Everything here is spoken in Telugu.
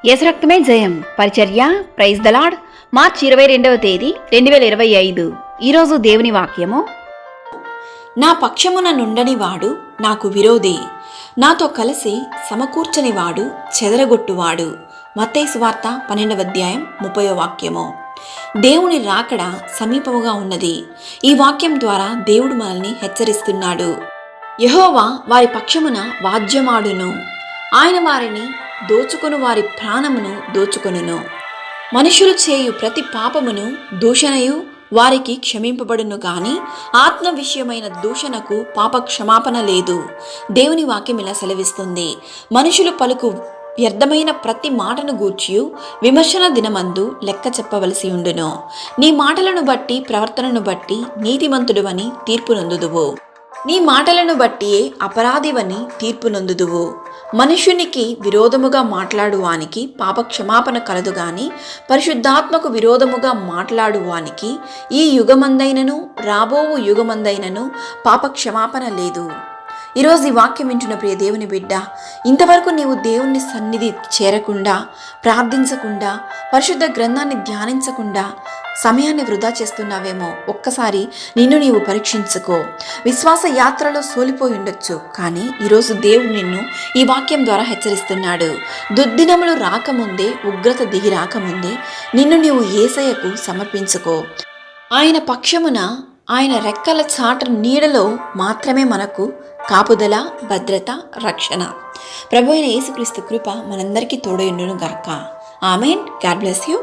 యేసు రక్తమే జయం పరిచర్య ప్రైజ్ ద లార్డ్. మార్చి 22వ తేదీ 2025. ఈరోజు దేవుని వాక్యము. నా పక్షమున నుండని వాడు నాకు విరోధి, నాతో కలిసి సమకూర్చని వాడు చెదరగొట్టువాడు. మత్తయి సువార్త 12వ అధ్యాయం 30వ వాక్యము. దేవుని రాకడ సమీపముగా ఉన్నది. ఈ వాక్యం ద్వారా దేవుడు మనల్ని హెచ్చరిస్తున్నాడు. యెహోవా వారి పక్షమున వాద్యమాడును, ఆయన వారిని దోచుకొను వారి ప్రాణమును దోచుకొనును. మనుషులు చేయు ప్రతి పాపమును దూషణయు వారికి క్షమింపబడును గాని ఆత్మ విషయమైన దూషణకు పాప క్షమాపణ లేదు. దేవుని వాక్యం ఇలా సెలవిస్తుంది. మనుషులు పలుకు వ్యర్థమైన ప్రతి మాటను గూర్చియు విమర్శన దినమందు లెక్క చెప్పవలసి ఉండును. నీ మాటలను బట్టి ప్రవర్తనను బట్టి నీతిమంతుడువని తీర్పు నొందుదువు, నీ మాటలను బట్టియే అపరాధివని తీర్పు నొందుదువు. మనుషునికి విరోధముగా మాట్లాడువానికి పాప క్షమాపణ కలదు గాని పరిశుద్ధాత్మకు విరోధముగా మాట్లాడువానికి ఈ యుగమందైనను రాబోవు యుగమందైనను పాప క్షమాపణ లేదు. ఈరోజు ఈ వాక్యం వింటున్న ప్రియ దేవుని బిడ్డ, ఇంతవరకు నీవు దేవుని సన్నిధి చేరకుండా, ప్రార్థించకుండా, పరిశుద్ధ గ్రంథాన్ని ధ్యానించకుండా సమయాన్ని వృధా చేస్తున్నావేమో. ఒక్కసారి నిన్ను నీవు పరీక్షించుకో. విశ్వాస యాత్రలో సోలిపోయి ఉండొచ్చు, కానీ ఈరోజు దేవుడు నిన్ను ఈ వాక్యం ద్వారా హెచ్చరిస్తున్నాడు. దుర్దినములు రాకముందే, ఉగ్రత దిగి రాకముందే నిన్ను నీవు యేసయ్యకు సమర్పించుకో. ఆయన పక్షమున, ఆయన రెక్కల చాటు నీడలో మాత్రమే మనకు కాపుదల, భద్రత, రక్షణ. ప్రభు అయిన యేసుక్రీస్తు కృప మనందరికీ తోడై ఉండును గాక. ఆమేన్. God bless you.